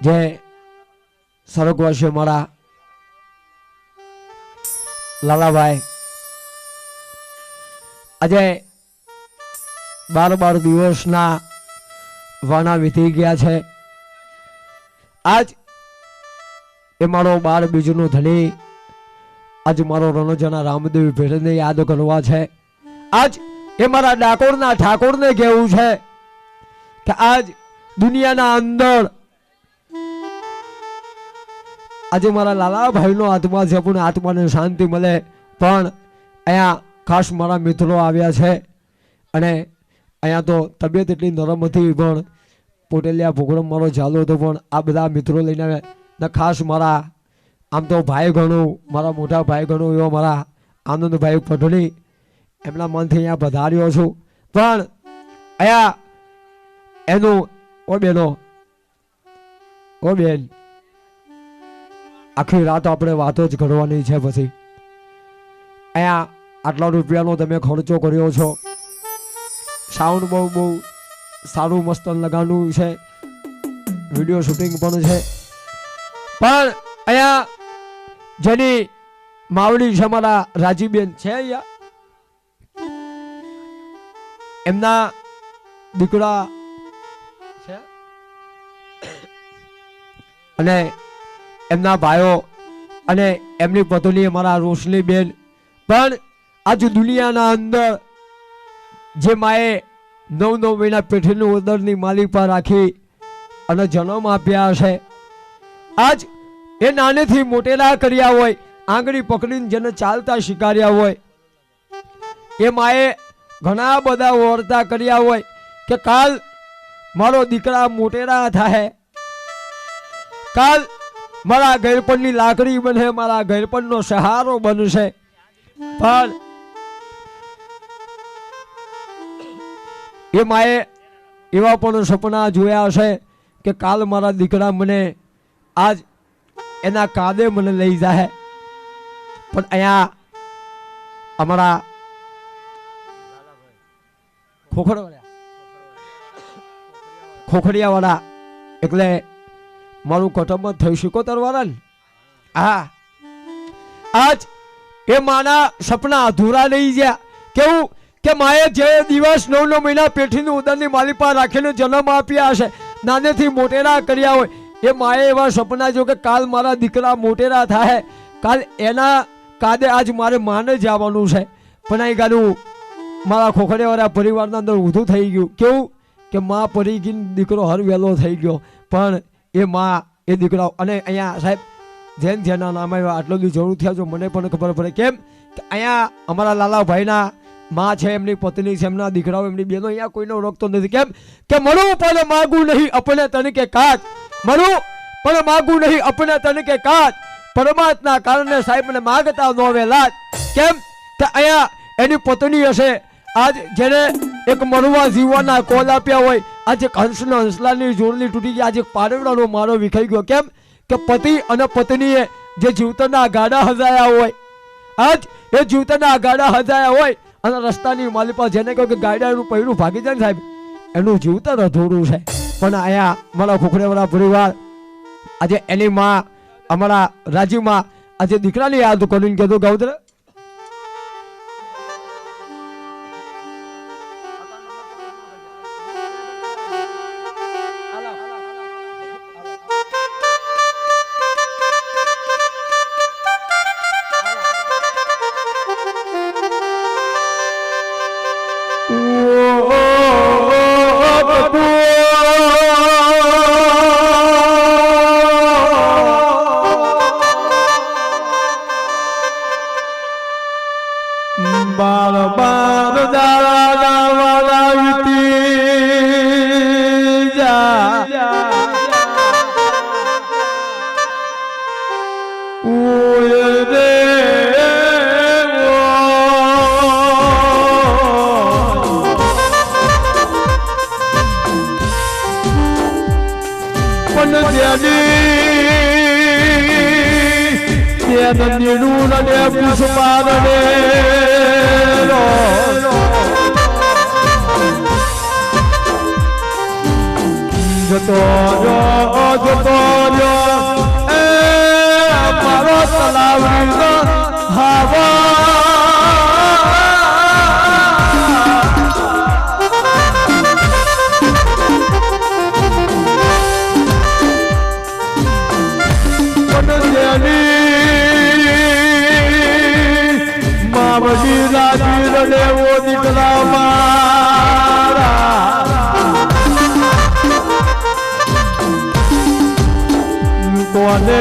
જે સ્વર્ગવાસી મારા લાલાભાઈ આજે 12 દિવસના વાણા વીતી ગયા છે. આજ એ મારો 12 બીજનો ધણી આજ મારો રણોજાના રામદેવ ભેરને યાદ કરવા છે. આજ એ મારા ડાકોરના ઠાકોરને કહેવું છે કે આજ દુનિયાના અંદર આજે મારા લાલાભાઈનો આત્મા છે પણ આત્માને શાંતિ મળે. પણ અહીંયા ખાસ મારા મિત્રો આવ્યા છે અને અહીંયા તો તબિયત એટલી નરમ હતી પણ પોટેલિયા પ્રોગ્રામ મારો ચાલુ હતો પણ આ બધા મિત્રો લઈને આવ્યા. ખાસ મારા આમ તો ભાઈ ગણું મારા મોટા ભાઈ ગણું એવો મારા આનંદભાઈ પટણી એમના મનથી અહીંયા પધાર્યો છું. પણ અહીંયા એનું ઓ બેનો ઓ બેન આખી રાત આપણે વાતો જ કરવાની છે. પછી અહીંયા આટલા રૂપિયાનો તમે ખર્ચો કર્યો છો. સાઉન્ડ બહુ સારું મસ્ત લગાડવું છે. વિડીયો શૂટિંગ પણ છે. પણ અહીંયા જેની માવડી છે મારા રાજીબેન છે અહીંયા એમના દીકરા છે અને એમના ભાઈઓ અને એમની પત્ની મારા રોશનીબેન. પણ આજ દુનિયાના અંદર જે માએ 9 મહિના પેઠીનું ઉદરની માલિપા રાખી અને જન્મ આપ્યા છે. આજ એ નાનેથી મોટેલા કર્યા હોય, આંગળી પકડીને જેને ચાલતા શીખવાડ્યા હોય, એ માએ ઘણા બધા વર્તા કર્યા હોય કે કાલ મારો દીકરા મોટેરા થાય, કાલ મારા ગળપણની લાકડી બને, મારા ગળપણનો સહારો બનશે. પણ એ માએ એવા પણ સપના જોયા છે કે કાલ મારા દીકરા મને આજ એના કાદે મને લઈ જાય. પણ અહીંયા અમારા ખોખડિયાવાળા એટલે મારું કુટુંબ થઈ 77 વાળા ને. હા, આજ એ માના સપના અધૂરા રહી ગયા. કેવું કે માએ જે દિવસ 9 મહિના પેઠીની ઉદરની માલિપા રાખીને જન્મ આપ્યા હશે, નાનેથી મોટેરા કર્યા હોય, એ માએ એવા સપના જો કે કાલ મારા દીકરા મોટેરા થાય, કાલ એના કાદે આજ મારે માને જવાનું છે. પણ અહીં ગાડું મારા ખોખડિયાવાળા પરિવારના અંદર ઊંધું થઈ ગયું. કેવું કે માં પડી ગઈ, દીકરો હર વહેલો થઈ ગયો. પણ એ માં એ દીકરાઓ અને અહીંયા સાહેબ જેના નામ આવ્યા આટલું જરૂર થયા જો મને પણ ખબર પડે. કેમ કે અહીંયા અમારા લાલાભાઈના માં છે, એમની પત્ની છે, એમના દીકરાઓ, એમની બહેનો, અહીંયા કોઈનો રોકતો નથી. કેમ કે મળું પણ માગું નહીં અપને તન કે કાચ, મળું પણ માગું નહીં અપને તન કે કાચ, પરમાત્મા કારણે સાહેબ મને માગતા નો વેલાજ. કેમ કે અહીંયા એની પત્ની હશે આજ જેને એક મરવા જીવવાના કોલ આપ્યા હોય, આજે હંસના હંસલાની જોડણી તૂટી ગઈ, આજે પારવડાનો મારો વિખાઈ ગયો. કેમ કે પતિ અને પત્નીએ જે જીવતરના ગાડા હજાયા હોય, આજ એ જીવતરના ગાડા હજાયા હોય અને રસ્તાની માલિપા જેને કહ્યું કે ગાડાનું પૈડું ભાગી જાય ને સાહેબ, એનું જીવતર અધૂરું છે. પણ અહીંયા મારા ખોખડિયાવાળા પરિવાર આજે એની માં અમારા રાજીમાં આજે દીકરાની યાદ કરીને કીધું ગૌત્ર જતો માવડી રાજી રડેવો દીકરા મારા કોને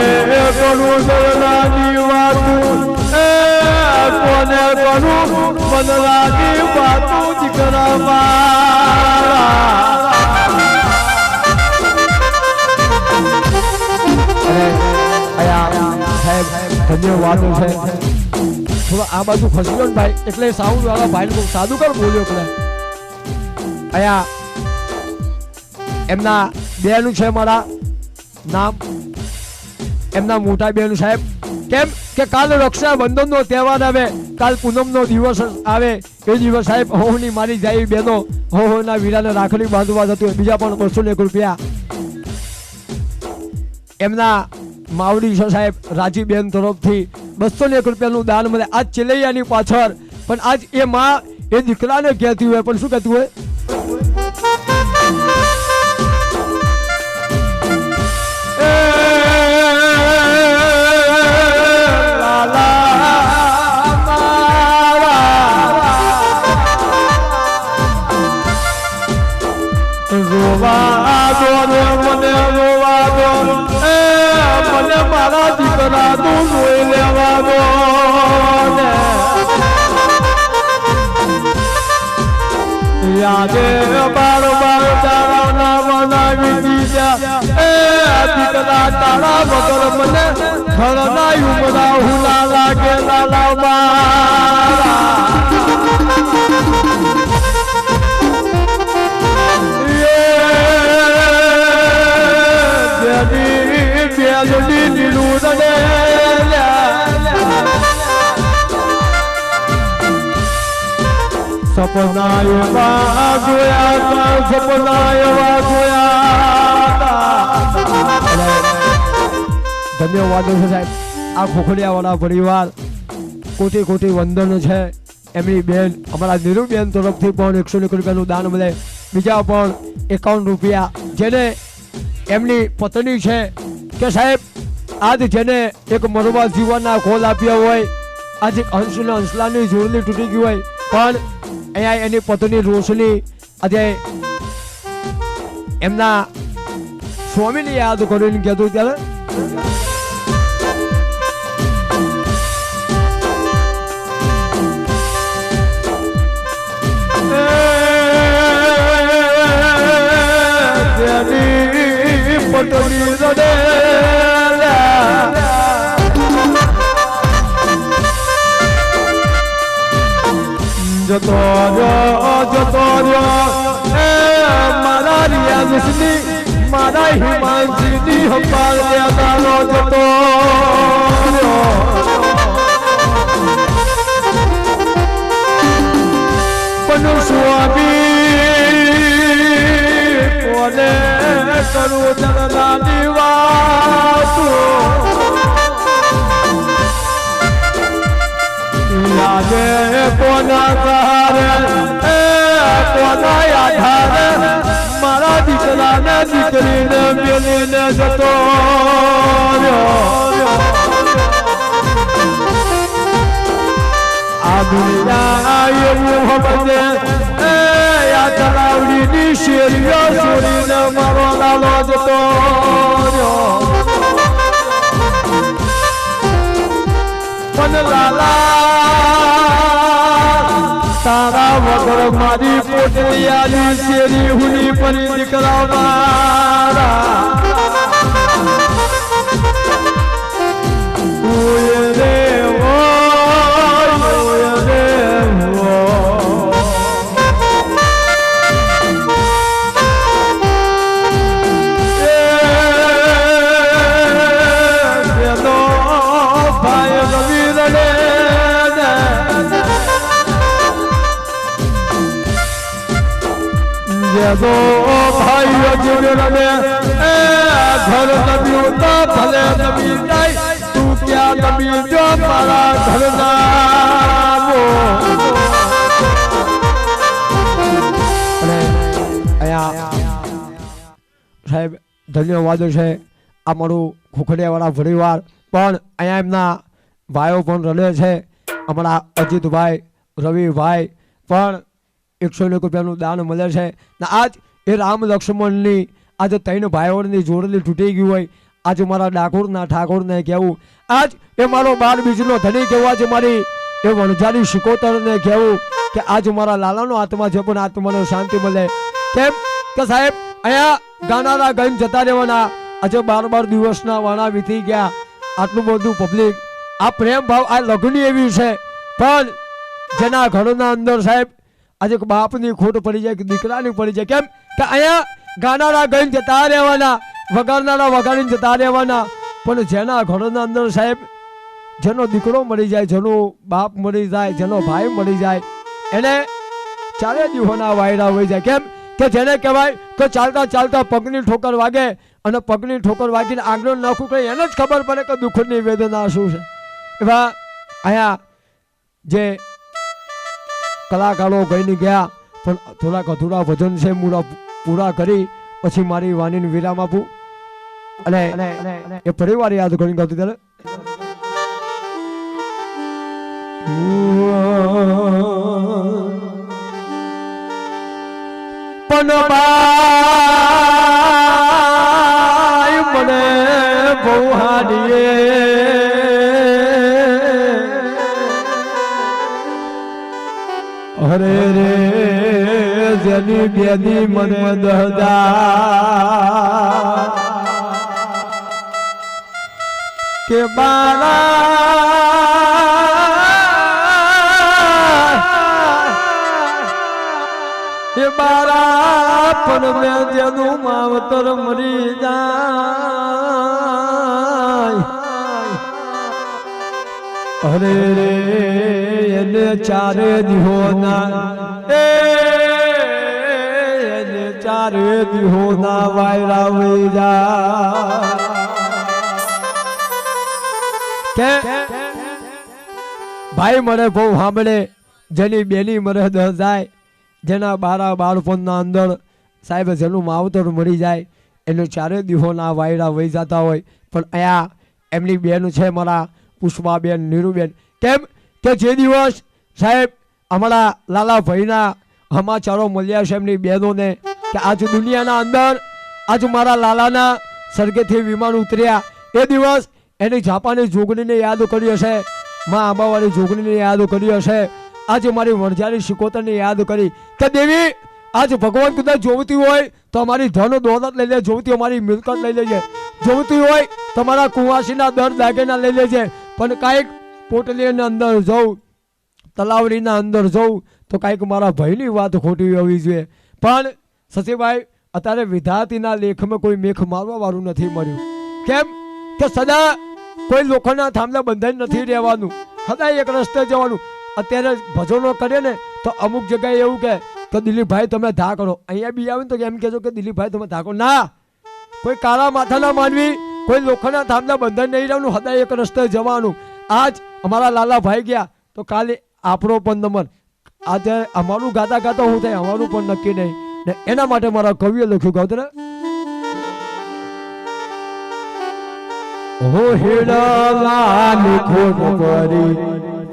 કરું મનરાની વાતું કોને કરું મનરાની વાતું દીકરા મારા ધન્યવાદ છે થોડો આ બાજુ ખસલો ને ભાઈ એટલે સાઉન્ડ વાળા ભાઈ બહુ સાદું કર બોલ્યો એટલે અહીંયા એમના બેનું છે મારા નામ એમના મોટા બેન સાહેબ કેમ કે કાલ રક્ષાબંધન નો તહેવાર આવે કાલ પૂનમ નો દિવસ આવે એ દિવસ સાહેબ હોની મારી જાય બેનો હોના વીરાને રાખડી બાંધવા જતું બીજા પણ 201 રૂપિયા એમના માવડી છે સાહેબ રાજીબેન તરફથી 201 રૂપિયાનું દાન મળે આજ ચેલૈયાની પાછળ પણ આજ એ માં એ દીકરાને કહેતી હોય પણ શું કહેતું હોય મારા દીકરા તું જોઈ લેવાનો યાદે બાર તારા બનાવી દીધા દીકરા તારા વગર મને ઘરના ઉમરા હુલા લાગે લાલા મારા સપના એવા જોયા સપના એવા જોયા ધન્યવાદ છે સાહેબ આ ખોખડિયા વાળા પરિવાર કોટી કોટી વંદન છે એમની બેન અમારા નીરુબેન તરફથી પણ 101 રૂપિયાનું દાન મળે બીજા પણ 51 રૂપિયા જેને એમની પત્ની છે કે સાહેબ આજ જેને એક મરવા જીવનના ખોલ આપ્યા હોય આજે હંસલાની જોડણી તૂટી ગઈ હોય પણ અહીંયા એની પત્ની રોશની આજે એમના સ્વામીને યાદ કરીને કહેતું ત્યારે પટની રડે જતો રહ્યો મારા રિયાઝની મારા હિમાંશીની હંપાલ દેવાનો જતો પણ સ્વામી કોને કરું જગદાની વાતો યાદે કોના સહારે કોના આધારે મારા દીકરાને દીકરીને મેલીને જતો આ દુનિયા એવું સમજે આ તલાવડીની શેરીઓ છોડીને મારો લાલો જતો પણ લાલા તારા વગર મારી પોટલિયાની શેરી હુની પરી દીકરા મારા ઓય રે દો ભાઈઓ જીવને ઘર નબી તો ભલે નબી જાય તું ક્યાં નબી જો મારા ઘરના સાહેબ ધન્યવાદ છે આ મારું ખોખડિયા વાળા પરિવાર પણ અહીંયા એમના ભાઈઓ પણ રડે છે. હમણાં અજીતભાઈ, રવિભાઈ પણ 101 રૂપિયાનું દાન મળે છે. ને આજ એ રામ લક્ષ્મણની આજે 3 ભાઈઓની જોડલી તૂટી ગઈ હોય. આજે મારા ડાકોરના ઠાકોરને કહેવું, આજ એ મારો 12 બીજનો ધણી કહેવું, આજે મારી એ વણઝારી શિકોતરને કહેવું કે આજ મારા લાલાનો આત્મા છે પણ આત્માને શાંતિ મળે. કેમ કે સાહેબ અહીંયા ગાનારા ગાઈને જતા રહેવાના. આજે 12 દિવસના વાણા વીતી ગયા. આટલું બધું પબ્લિક, આ પ્રેમ ભાવ, આ લગ્ન એવી છે પણ જેના ઘરના અંદર સાહેબ આજે બાપની ખોટ પડી જાય કે દીકરાની પડી જાય. કેમ કે અહીંયા ગાનારા ગાઈને જતા રહેવાના, વગાડનારા વગાડીને જતા રહેવાના, પણ જેના ઘરના અંદર સાહેબ જેનો દીકરો મળી જાય, જેનો બાપ મળી જાય, જેનો ભાઈ મળી જાય, એને 4 દિવસના વાયરા હોઈ જાય. કેમ કે જેને કહેવાય કે ચાલતા ચાલતા પગની ઠોકર વાગે અને પગની ઠોકર વાગીને આંગળો નાખું કરે એને જ ખબર પડે કે દુઃખની વેદના શું છે. એવા અહીંયા જે કલાકારો ગઈને ગયા પણ થોડાક અધૂરા ભજન છે પૂરા કરી પછી મારી વાણીને વિરામ આપું. અને એ પરિવાર યાદ કરી ગયું ત્યારે પણ બાઈ મને બહુ હાડીએ અરે રે જેની બેદી મને દહદા કે બારા પણ મેં જેનું માવતર મરી જાય અરે રે એને 4 દિવસના એને 4 દિવસના વાયરા વહી જાય. કે ભાઈ મને બહુ સાંભળે, જેની બેની મને દહ જાય, જેના બાળપણના અંદર સાહેબ જેનું માવતર મળી જાય એને 4 દિવસના વાયરા વહી જતા હોય. પણ અહીંયા એમની બેન છે મારા પુષ્પાબેન, નીરુબેન. કેમ કે જે દિવસ સાહેબ અમારા લાલાભાઈના સમાચારો મળ્યા છે એમની બહેનોને કે આજ દુનિયાના અંદર આજ મારા લાલાના સર્ગેથી વિમાન ઉતર્યા એ દિવસ એની જાપાની જોગણીને યાદ કરી હશે, માં આંબાવાળી જોગણીને યાદ કરી હશે, આજે મારી વણઝારી શિકોતરને યાદ કરી કે દેવી આજ ભગવાન કદાચ જોવતી હોય તો અમારી ધન દોલત લઈ લે, જોવતી અમારી મિલકત લઈ લેજે, જોવતી હોય તો મારા કુંવાસીના દર દાગીના લઈ લેજે, પણ કાંઈક પોટલીના અંદર જવું, તલાવડીના અંદર જવું તો કાંઈક મારા ભાઈની વાત ખોટી હોવી જોઈએ. પણ સચીભાઈ અત્યારે વિધાતીના લેખમાં કોઈ મેખ મારવા વાળું નથી મળ્યું. કેમ કે સદા કોઈ લોકોના થાંભલા બંધાઈને નથી રહેવાનું, સદા એક રસ્તે જવાનું. અત્યારે ભજનો કરે ને તો અમુક જગ્યાએ એવું કે દિલીપભાઈ તમે ધા કરો, અહીંયા બી આવે ને તો એમ કહેજો કે દિલીપભાઈ તમે ધા કરો. ના, કોઈ કાળા માથાના માનવી, કોઈ લોખંડના થાંભલા બંધાઈ નહીં રહેવાનું, સદા એક રસ્તે જવાનું. આજ અમારા લાલાભાઈ ગયા તો કાલે આપણો પણ નંબર. આજે અમારું ગાતા ગાતા હું થાય અમારું પણ નક્કી નહીં ને એના માટે મારા કવિએ લખ્યું ગાવતરે હો હેડલાની ખોટ પરી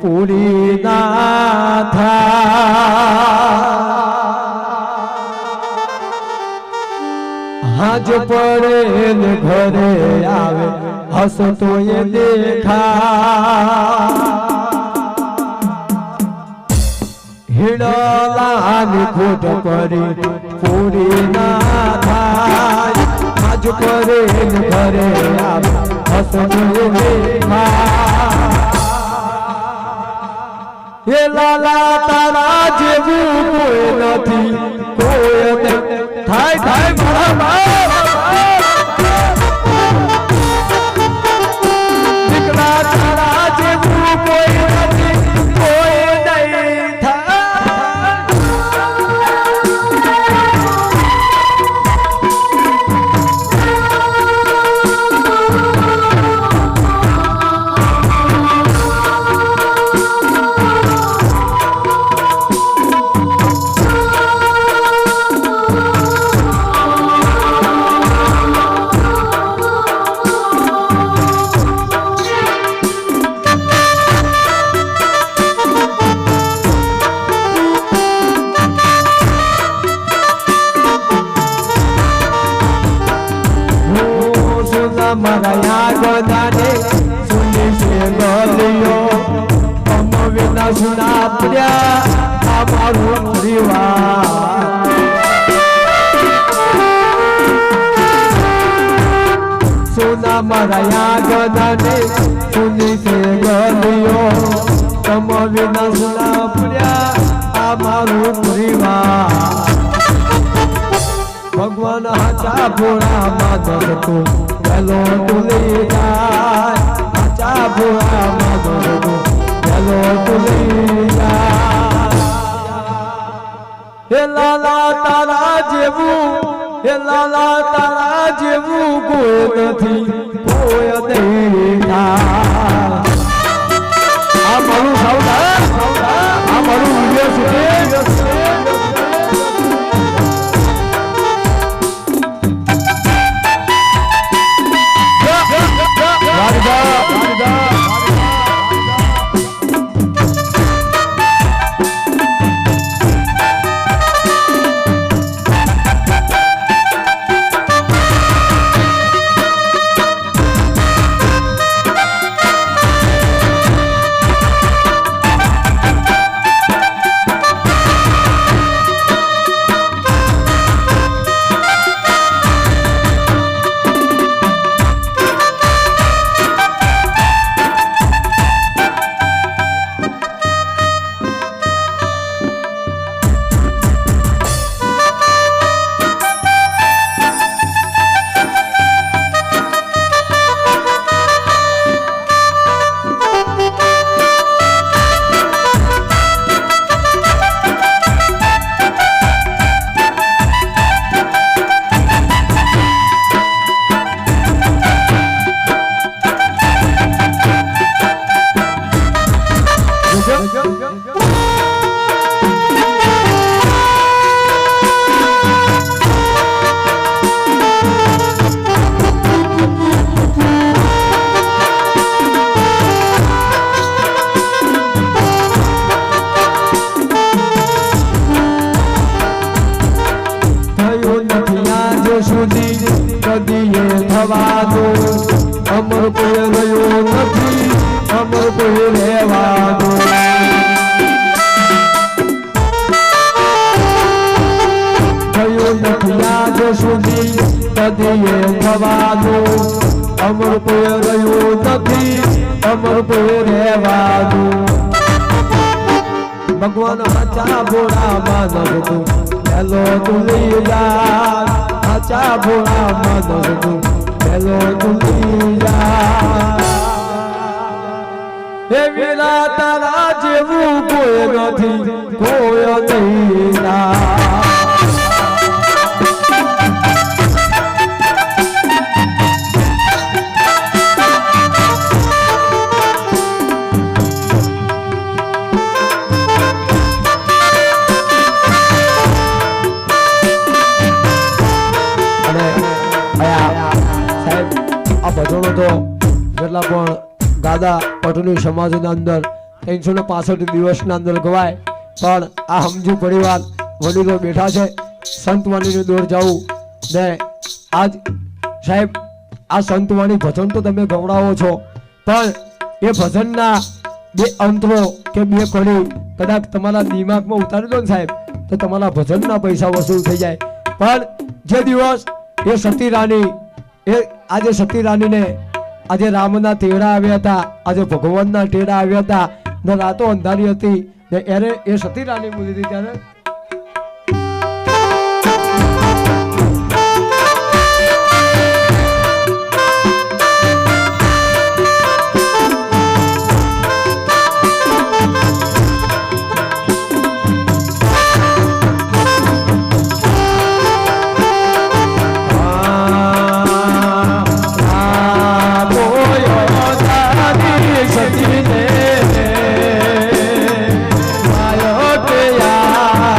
પૂરી ના થા હાજ પડે ને ઘરે આવે હસતો એ દેખા હેડલાની ખોટ પરી પૂરી ના થાય હાજ પડે ને ઘરે આવે હસતો એ દેખા એ લાલા તારા જેવું કોઈ નથી, કોઈ થાય થાય દીકરા તારા જેવું કોઈ નથી, કોઈ નહીં થાય. મરાયા ગોદાને સુની છે ગોલિયો અમ વિના સુના પડ્યા અમારું પરિવાર સોના મરાયા ગોદાને સુની છે ગોલિયો અમ વિના સુના પડ્યા અમારું પરિવાર ભગવાન હાચા ભોળા માધવ તું વેલો તુલી જાય હાચા ભોળા માધવ તું વેલો તુલી જાય હે લાલા તારા જેવું કોઈ નથી કોઈ દેખા આ મારું સાવધાન આ મારું વિડિયો છે અમર કોઈ રહ્યો નથી અમર કોઈ રહેવાનો થયો નથી આજ સુધી કદીએ થવાનું અમર કોઈ રહ્યો નથી અમર કોઈ રહેવાનું ભગવાન હાચા ભોળા માનવ તું હેલો તુલી યાર હાચા ભોળા માનવ તું હેલો તુલી યાર હે વીરા તારા જેવું કોઈ નથી કોઈ નહીં ભજનો તો જેટલા પણ દાદા પટોલી સમાજના અંદર 365 દિવસના અંદર ગવાય પણ આ સમજુ પરિવાર વડીલો બેઠા છે સંતવાણીની દોર જાવું ને આજ સાહેબ આ સંતવાણી ભજન તો તમે ગવડાવો છો પણ એ ભજનના બે અંતરો કે બે કડી કદાચ તમારા દિમાગમાં ઉતારી દો ને સાહેબ તો તમારા ભજનના પૈસા વસૂલ થઈ જાય પણ જે દિવસ એ સતી રાણી એ આજે સતી રાણીને આજે રામના તેડા આવ્યા હતા આજે ભગવાનના તેડા આવ્યા હતા ને રાતો અંધારી હતી ને એને એ સતી રાણી બોલી હતી ત્યારે સતી ને માયો કે યા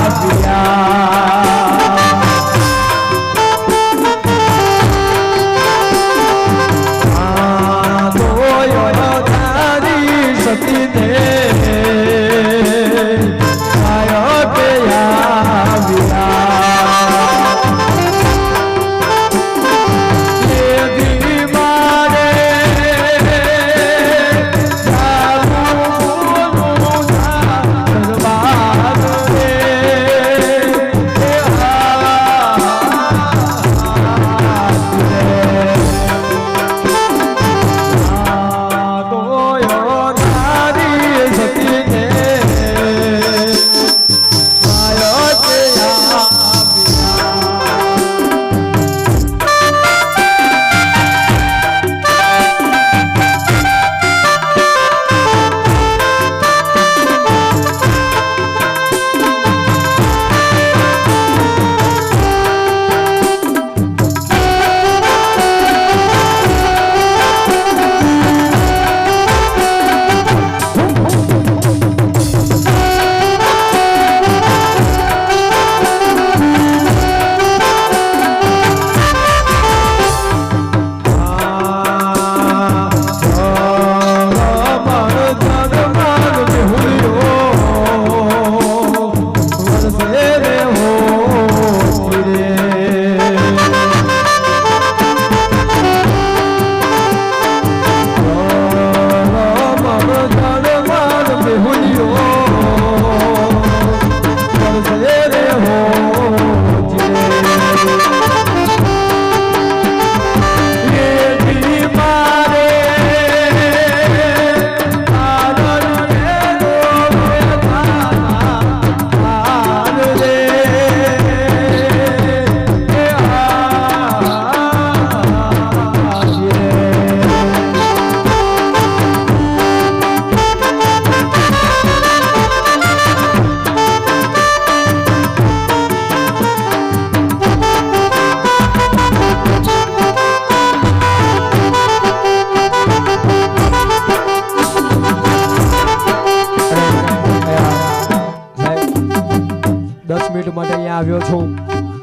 અહીંયા આવ્યો છું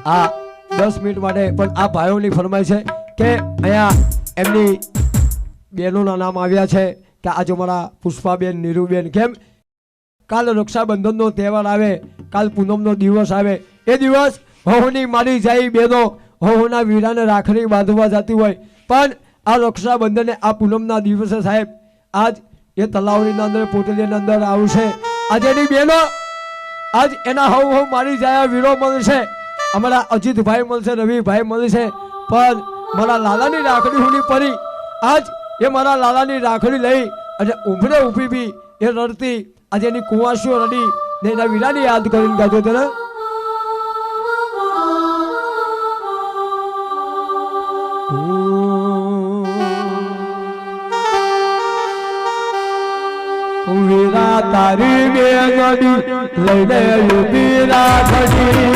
આ 10 મિનિટ માટે, પણ આ ભાઈઓની ફરમાઈ છે કે અહીંયા એમની બહેનોના નામ આવ્યા છે કે આજે મારા પુષ્પાબેન, નીરુબેન, કેમ કાલ રક્ષાબંધનનો તહેવાર આવે, કાલ પૂનમનો દિવસ આવે, એ દિવસ વહુની મારી જાય બહેનો વહુના વીરાને રાખડી બાંધવા જતી હોય, પણ આ રક્ષાબંધને આ પૂનમના દિવસે સાહેબ આજ એ તલાવની અંદર પોટલીની અંદર આવશે, આજે એની બહેનો આજ એના હવ મારી જાય વીરો મળશે, અમારા અજીતભાઈ મળશે, રવિભાઈ મળશે, પણ મારા લાલાની રાખડી હુની પરી આજ એ મારા લાલાની રાખડી લઈ અને ઉભરે ઊભી બી એ રડતી આજે એની કુંવાસીઓ રડી ને એના વીરાની યાદ કરીને ગાતો હતો ને વીરા તારી બેગડી લઈને ઊભી રાખડી,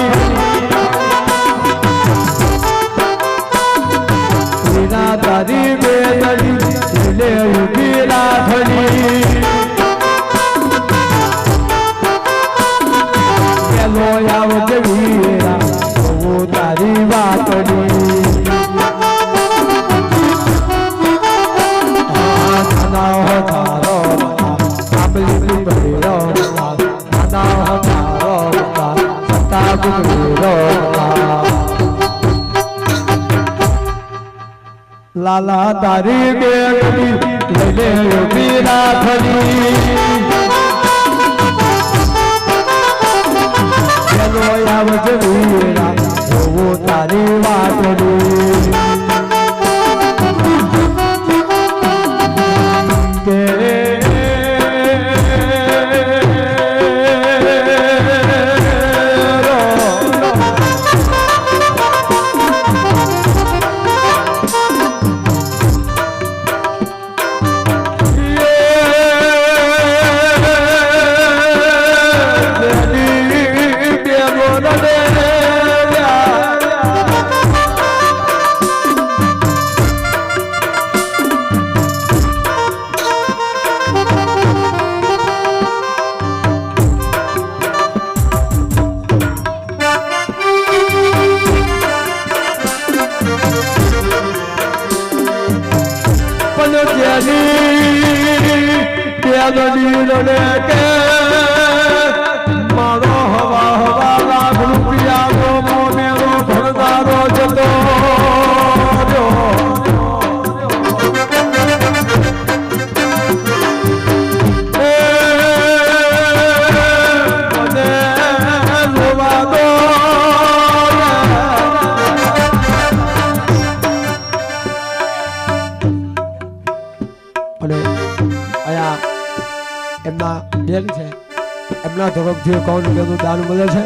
વીરા તારી બેગડી લઈને ઊભી રાખડી, પેલો આવજે વીરા હું તારી વાતડી, લાલા તારી બેગડી લઈને ઊભી રાખડી, પેલો આવજે વીરા હું તારી વાતડી, મારો હવા હવા લાખ રૂપિયા મોમેરો ભરદારો જતો મને જોવા દો અને અહીંયા એમના બેન છે એમના તરફથી 1 રૂપિયાનું દાન મળે છે.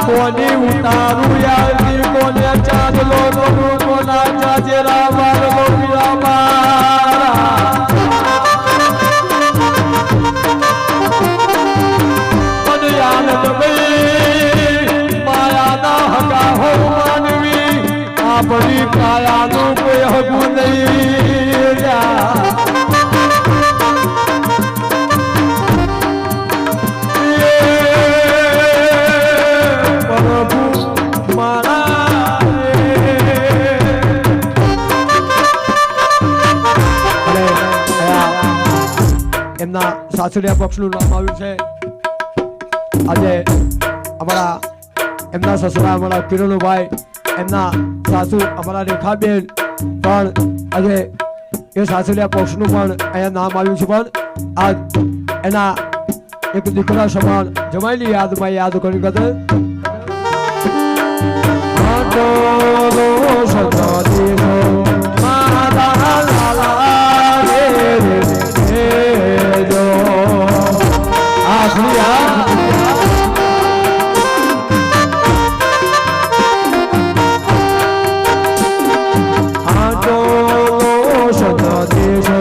કોની ઉતારું યાદી કોને ચાંદલો કરું કોના ચાજેરા મારલો પીરા મારા પદ યાદ ભાઈ માયાના હકા હો માનવી આપણી કાયાનું કોઈ હગું નહીં એમના સાસરિયા પક્ષનું નામ આવ્યું છે. આજે અમારા એમના સસરા અમારા કિરણભાઈ, એમના સાસુ અમારા રેખાબેન પણ આજે એ સાસરિયા પક્ષનું પણ અહીંયા નામ આવ્યું છે. પણ આજ એના એક દીકરા સમાન જમાઈની યાદમાં યાદ કરી ગદે આટો સદા દેવો મારા લાલા રે જો આખિયા આટો સદા દેવો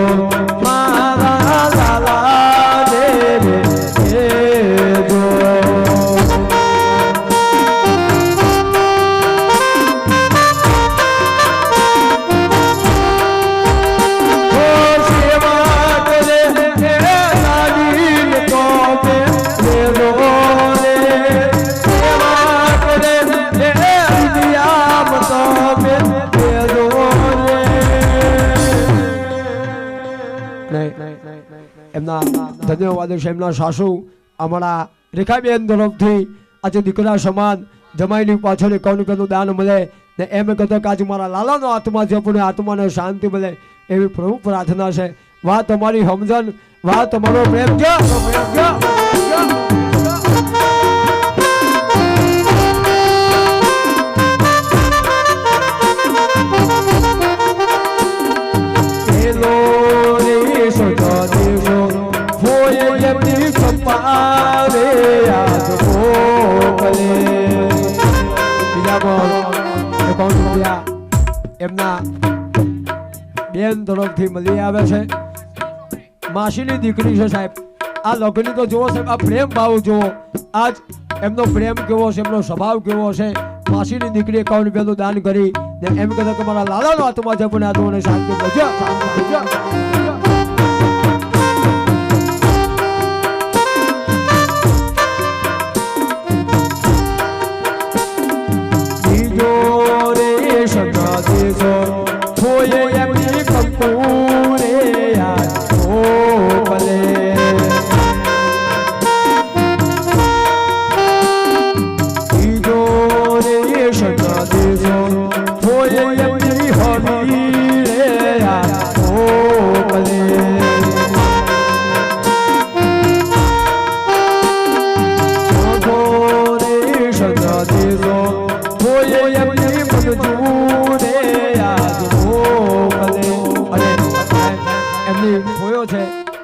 મારા લાલા રે જો એમના ધન્યવાદ છે એમના સાસુ અમારા રેખાબેન તરફથી આજે દીકરા સમાન જમાઈની પાછળ 51 રૂપિયાનું દાન મળે ને એમ કહેતો કે આજે મારા લાલાનો આત્મા છે પણ આત્માને શાંતિ મળે એવી પ્રભુ પ્રાર્થના છે વાહ તમારી સમજણ વાહ તમારો પ્રેમ છે એમના બેન તરફથી મળી આવે છે માસીની દીકરી છે સાહેબ આ લગ્ન તો જુઓ સાહેબ આ પ્રેમ ભાવ જુઓ આજ એમનો પ્રેમ કેવો છે એમનો સ્વભાવ કેવો છે માસીની દીકરી 51 રૂપિયાનું દાન કરી ને એમ કહેતા કે મારા લાલાનો આત્મા છે પણ આત્માને શાંતિ મળશે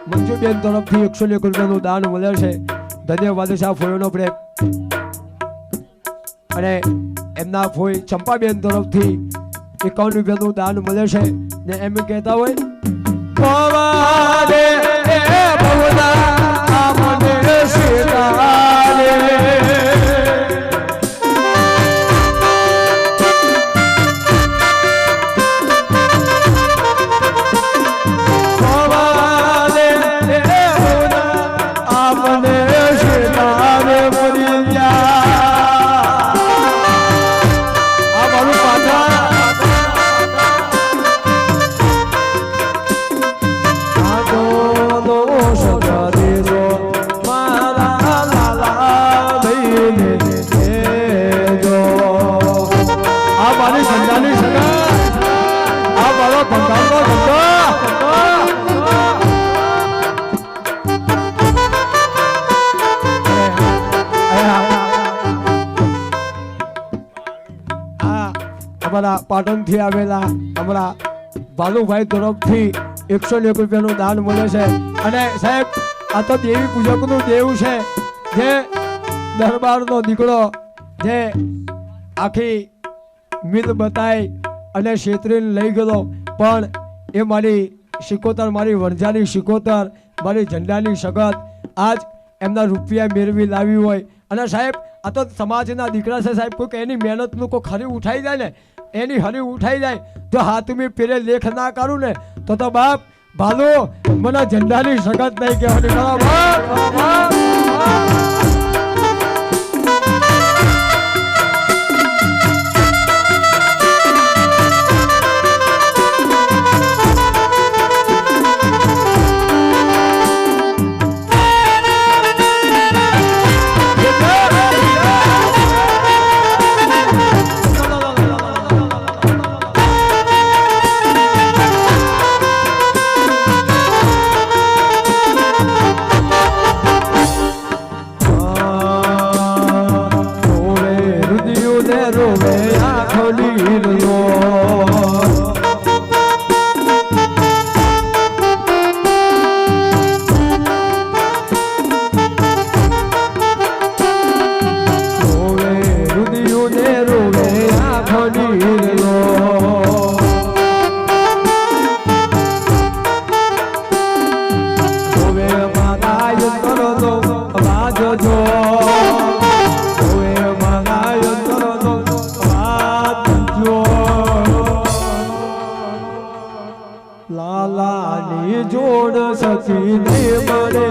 મંજુબેન તરફથી 101 રૂપિયાનું દાન મળે છે ધન્યવાદ છે આ ફોઈનો પ્રેમ અને એમના ફોઈ ચંપાબેન તરફથી 51 રૂપિયાનું દાન મળે છે ને એમ કહેતા હોય પવારે ભવના મને સીતારે અમારા પાટણથી આવેલા અમારા ભાલુભાઈ તરફથી 101 રૂપિયાનું દાન મળે છે અને સાહેબ આ તો દેવી પૂજકનું દેવ છે જે દરબારનો દીકરો જે આખી મિલ બતાઈ અને છેતરીને લઈ ગયો પણ એ મારી શિકોતર મારી વરજાની શિકોતર મારી ઝંડાની સગત આજ એમના રૂપિયા મેળવી લાવી હોય અને સાહેબ આ તો સમાજના દીકરા છે સાહેબ કોઈક એની મહેનતનું કોઈ ખરી ઉઠાઈ જાય ને એની હરી ઉઠાઈ જાય જો હાથમી પેરે લેખ ના કરું ને તો બાપ ભાલો મને ઝંડાની સગત નહીં કહેવાની સખી નહીં મળે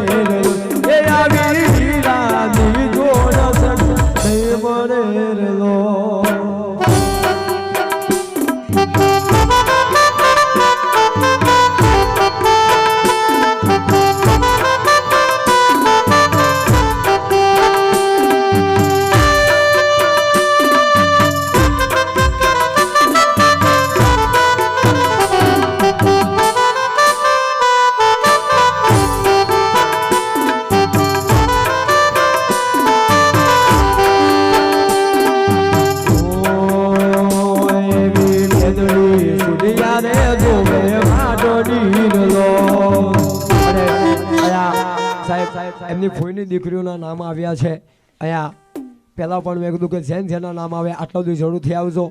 એ આવી હીરાની જોડ સખી નહીં મળે લો એમની ફોઈની દીકરીઓના નામ આવ્યા છે અહીંયા પહેલાં પણ મેં કીધું કે જેના નામ આવે આટલા બધી જરૂરથી આવજો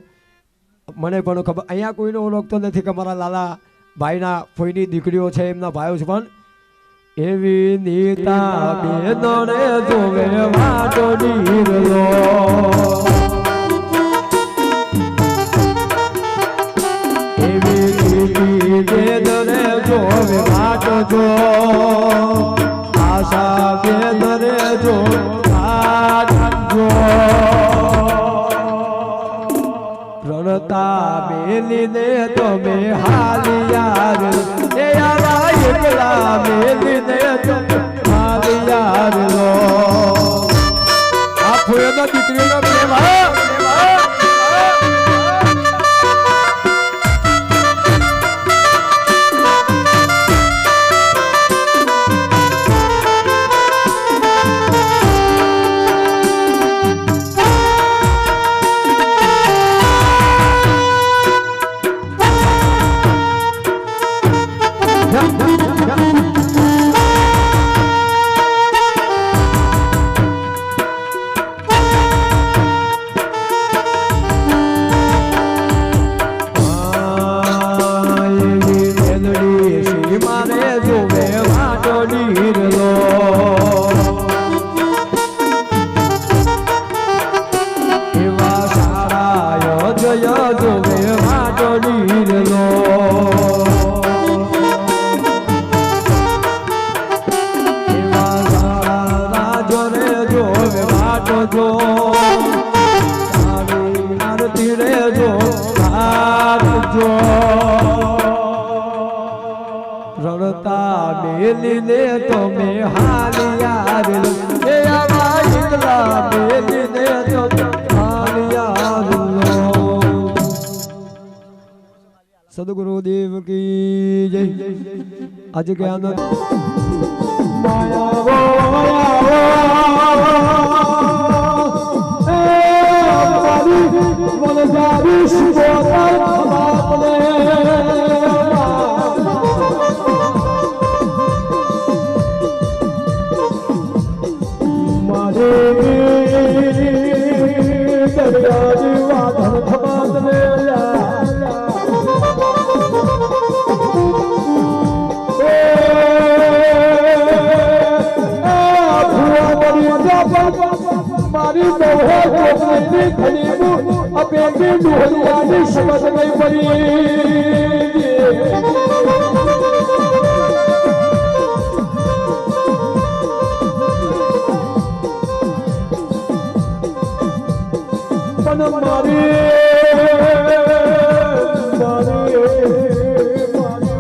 મને પણ ખબર અહીંયા કોઈને ઓળખતો નથી કે મારા લાલા ભાઈના ફોઈની દીકરીઓ છે એમના ભાઈઓ છે પણ એવી નીતા બેનને જોવે વાટો નીરલો એવી નીતિ બેનને જોવે વાટો જો આશા બેનરે જો રણતા મેલીને તમે હાલિયાર એ આવા એકલા મેલીને તમે હાલિયાર લો આ ફોયનો દીકરીનો પ્રેમ રણતા મેલીને તમે હાલિયાર એ આવા એકલા મેલીને તમે હાલિયાર સદગુરુદેવ કી જય આજે કે આનંદ મારી અપેક્ષી ડોહરિયાની શબ્દ નહીં પડી પણ મારી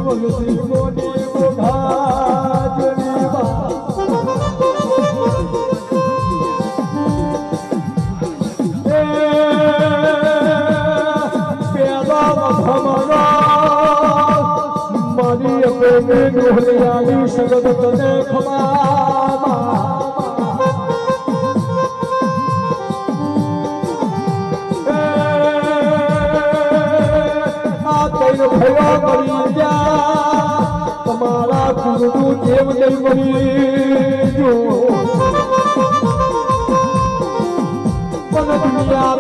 વલસી મોની ડોહરિયાની શબ્દ તને ખમા ભવા મરી ગયા તમારા કુળનું દેવ નહીં મરી જો પણ દુનિયા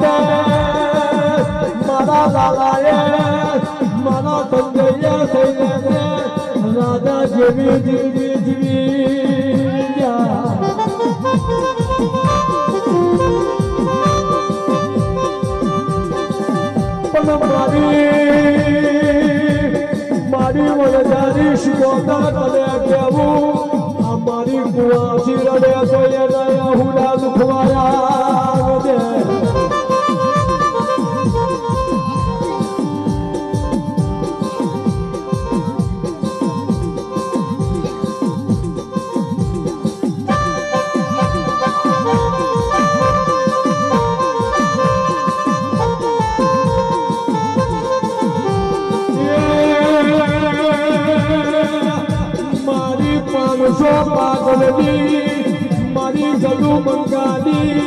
મારા લાલાએ મારા સંજય થઈને રાજા જેવી જીવી જીવી પણ મારી મારી વરજાની શિકોતર તને કેવું અમારી કુવાસી રડે તો એને હુડા દુખવાયા દે મારી જડુ મંગાની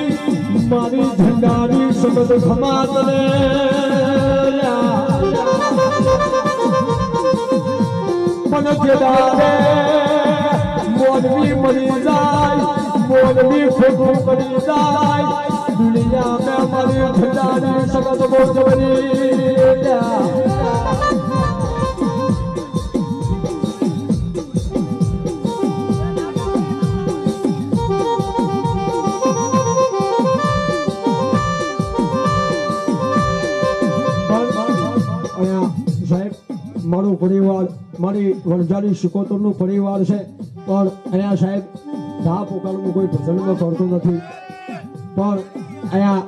મારી ઝંડાની શબ્દ ખમાતને મને જેદારે મોનવી મરી જાય મોનવી ખોટું કરી જાય દુનિયા મેં મારી ઝંડાની શબ્દ બોજવરી મારું પરિવાર મારી વણઝારી શિકોતરનું પરિવાર છે પણ અહીંયા સાહેબ ધા પોકારનું કોઈ ભજનમાં કરતું નથી પણ અહીંયા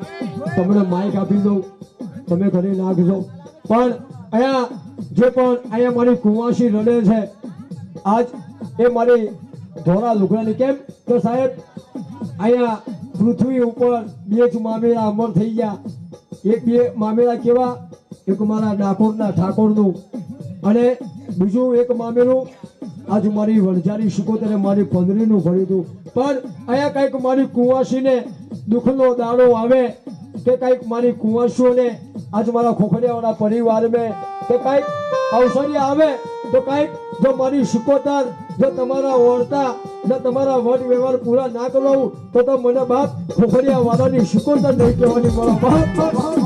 તમને માઇક આપી દઉં તમે કરી નાખજો પણ અહીંયા જે પણ અહીંયા મારી કુંવાસી રડે છે આજ એ મારી ધોરા લુગડાની કેમ તો સાહેબ અહીંયા પૃથ્વી ઉપર બે જ મામેરા અમર થઈ ગયા એક બે મામેરા કેવા એક મારા ડાકોરના ઠાકોરનું અને બીજું એક મામેલું આજ મારી વણઝારી શિકોતરે મારી પંદરીનું ભર્યું હતું પણ અહીંયા કંઈક મારી કુંવાસીને દુઃખનો દાડો આવે કે કંઈક મારી કુંવાસીઓને આજ મારા ખોખડિયાવાળા પરિવાર મેં કે કંઈક અવસરી આવે તો કંઈક જો મારી શિકોતર જો તમારા ઓળતા જો તમારા વટ વ્યવહાર પૂરા ના કરાવું તો મને બાપ ખોખડિયાવાળાની શિકોતર નહીં કહેવાની મારા બાપ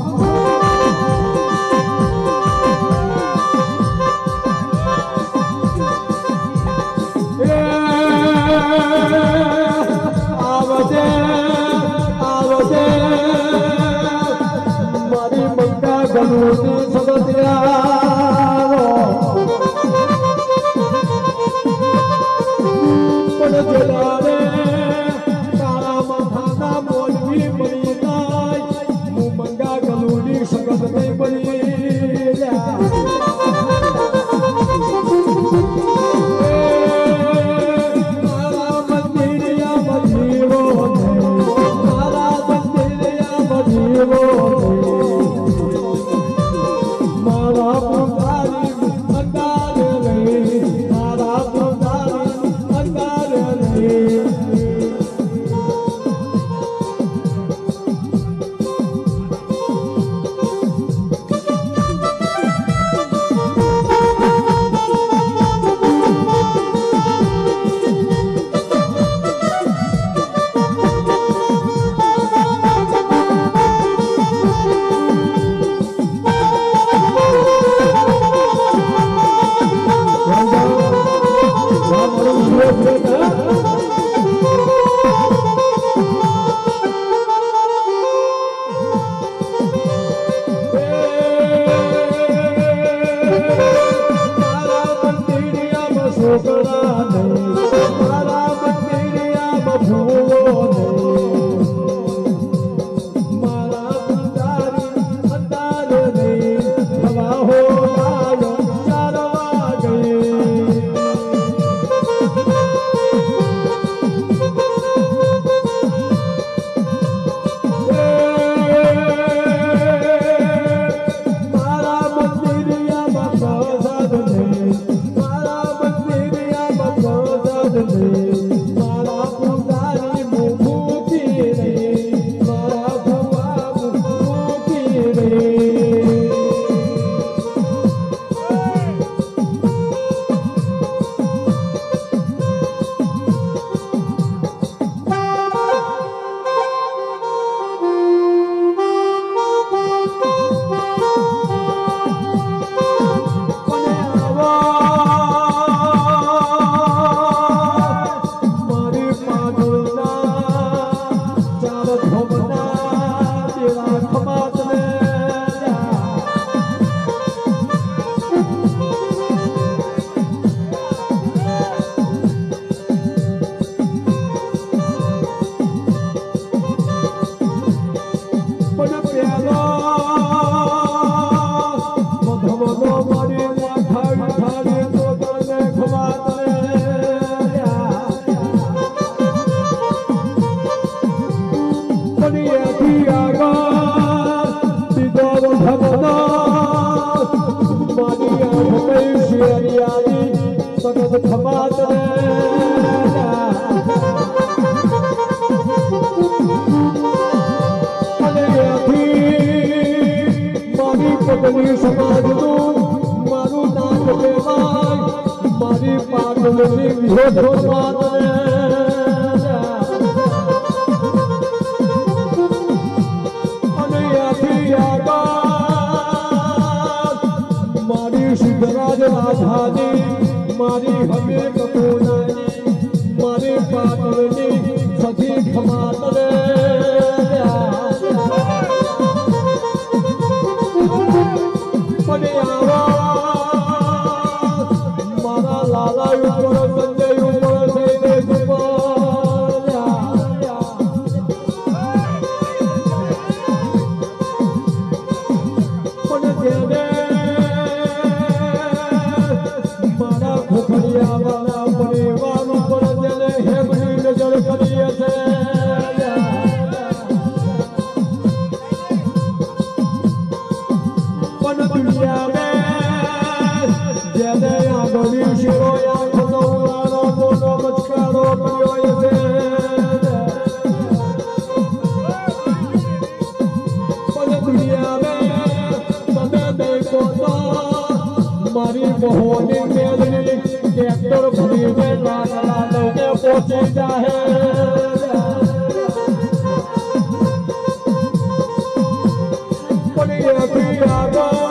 બોલી વિરોધ મારે અને આથી આગળ મારી સિદ્ધરાજ રાધાની મારી હમે કપૂરાની મારી પાટણની સખી ખમાતરે મારા લાલા ઉપર સંજય ઉપર થઈને મારા ખોખડિયા વાળા પરિવાર ઉપર જેને હેમની નજર કરી છે પણ દુનિયા જેને આગળ શિરો આંખનો ઉડાનો મોનો મચકારો કર્યો છે પણ દુનિયા તમે દેખો તો મારી બહોની મેલની ટ્રેક્ટર ભરીને લાકડા લઈને પહોંચી જાહે પણ એથી આગળ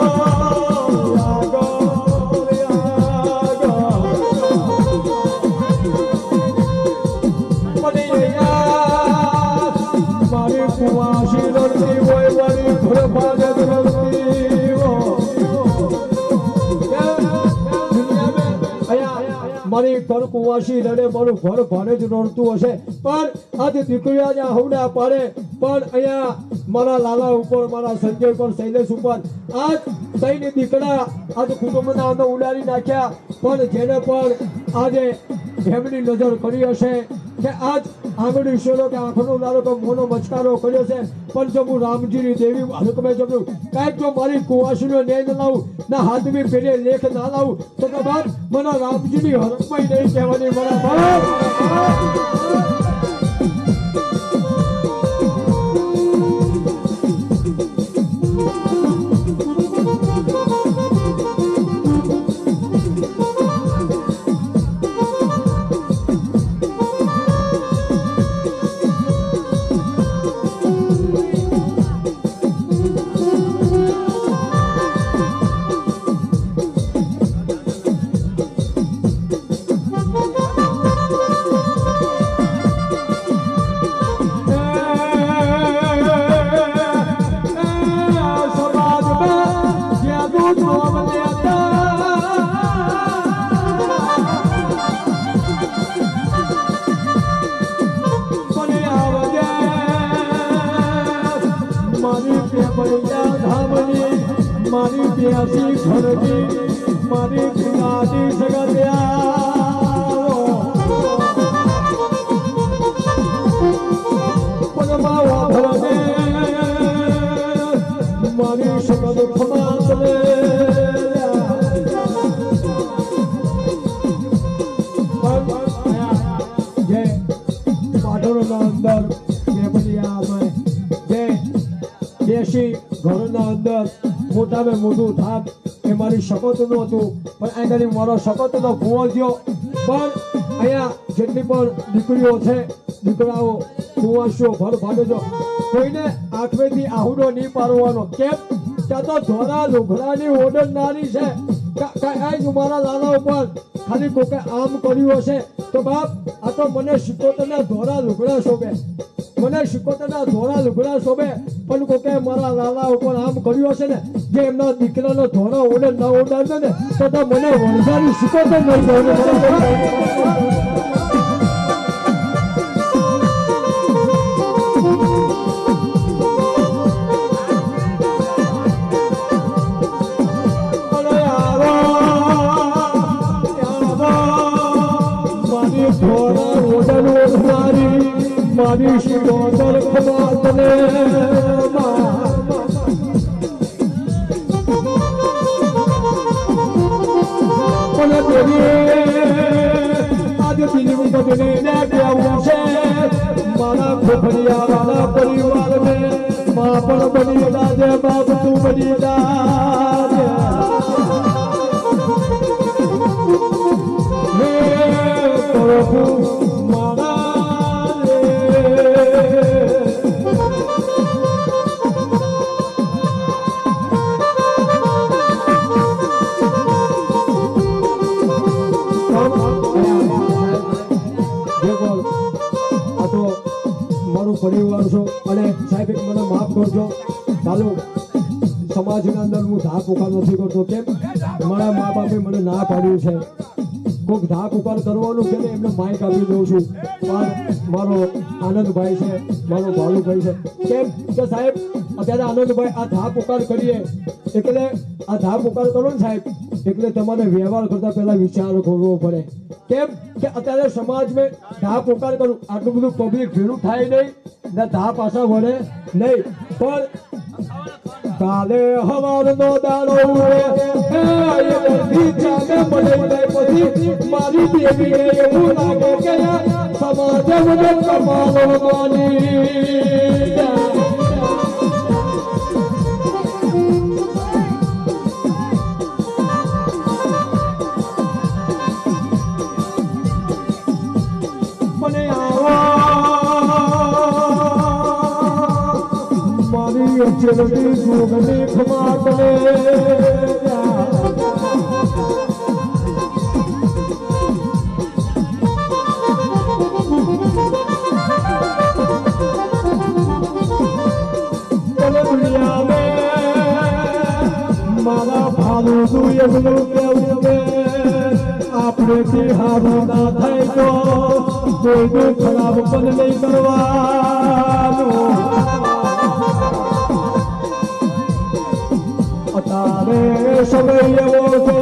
કુવાસી રડતી હોય મારી ઘર ભાગે રડતી મારી ઘર કુવાસી રડે મારું ઘર ભાડે જ રડતું હશે પણ આજે દીકરી આજે હવડા પાડે પણ અહીંયા મારા લાલા ઉપર મારા સંજય ઉપર શૈલેષ ઉપર આજ સૈની દીકરા આજે કુટુંબના અંદર ઉડાડી નાખ્યા પણ જેને પણ આજે એમની નજર કરી હશે કે આજ આંગળી ઈશ્વરો કે આંખનો લારો કે મોનો મચકારો કર્યો છે પણ જો હું રામજીની દેવી હલકમે જમલું કાંઈક જો મારી કુવાસીનો ન્યાય ન લાવું ના હાથમી પેઢે લેખ ના લાવું તો બાપ મને રામજીની હલકમાં નહીં કહેવાની મારા બાપ મારી પ્યાસી ઘરજી મારી પિતાજી સગત્યા પગમાં વાભરને મારી સગત ખમાતને જે પાટણના અંદર જે બધી આમાં જે દેશી ઘરના અંદર મોટામાં મોટું ધામ એ મારી શકતનું હતું પણ અહીંયાથી મારો શકતનો ભૂવો થયો પણ અહીંયા જેટલી પણ દીકરીઓ છે દીકરાઓ કુંવાસીઓ ભર ભાડેજો કોઈને આંખમેથી આહુડો નહીં પાડવાનો કેમ ત્યાં તો ધોરા લુગડાની ઓડરનારી છે કાંઈ મારા લાલા ઉપર ખાલી કોકે આમ કર્યું હશે તો બાપ આ તો મને શીખોતરના ધોરા લુગડા શોભે મને શીખોતરના ધોરા લુગડા શોભે પણ કોકે મારા લાલા ઉપર આમ કર્યું હશે ને જે એમના દીકરાનો ધોરા ઓર્ડર ના ઓર્ડર ને તો મને વણઝારી શીખોતર નહીં મારી શિકોતર ખમાતને પણ આજે દિલ્હી બદલીને કેવું છે મારા ખોખડિયા વાળા પરિવારને મા પણ બની દાદે બાપ તું બની દાદે સમાજના અંદર હું ધા પુકાર નથી કરતો. કેમ? મારા મા બાપે મને ના પાડ્યું છે. કોઈક ધા પુકાર કરવાનું કે એમને માઇક આપી દઉં છું. પણ મારો આનંદભાઈ છે, મારો ભાલુભાઈ છે. કેમ કે સાહેબ અત્યારે આનંદભાઈ આ ધા પુકાર કરીએ એટલે આ ધા પુકાર કરો ને સાહેબ એટલે તમારે વ્યવહાર કરતા પહેલા વિચાર કરવો પડે. કેમ કે અત્યારે સમાજમાં ધા પુકાર કરું આટલું બધું પબ્લિક ભેળું થાય નહીં ને ધા પાછા વળે નહીં. પણ કાલે હવારનો દાડો મારી દેવીને એવું લાગે કે સમાજ મને કમાલો માની. મને મારી ચેલની જોગની ખમા કરે દુનિયા में મારા ભાલું તું એમનું કેવું કે આપણે હારો ના થાય તો કોઈનું ખરાબ પણ નહીં કરવાનું. અત્યારે સમય એવો છે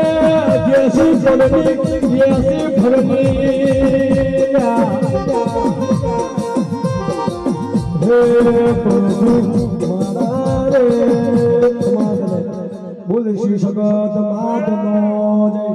એ દેશી જનની દેશી ભરની હે પ્રભુ મારા રે બોલ શ્રી સગત માતનો જય.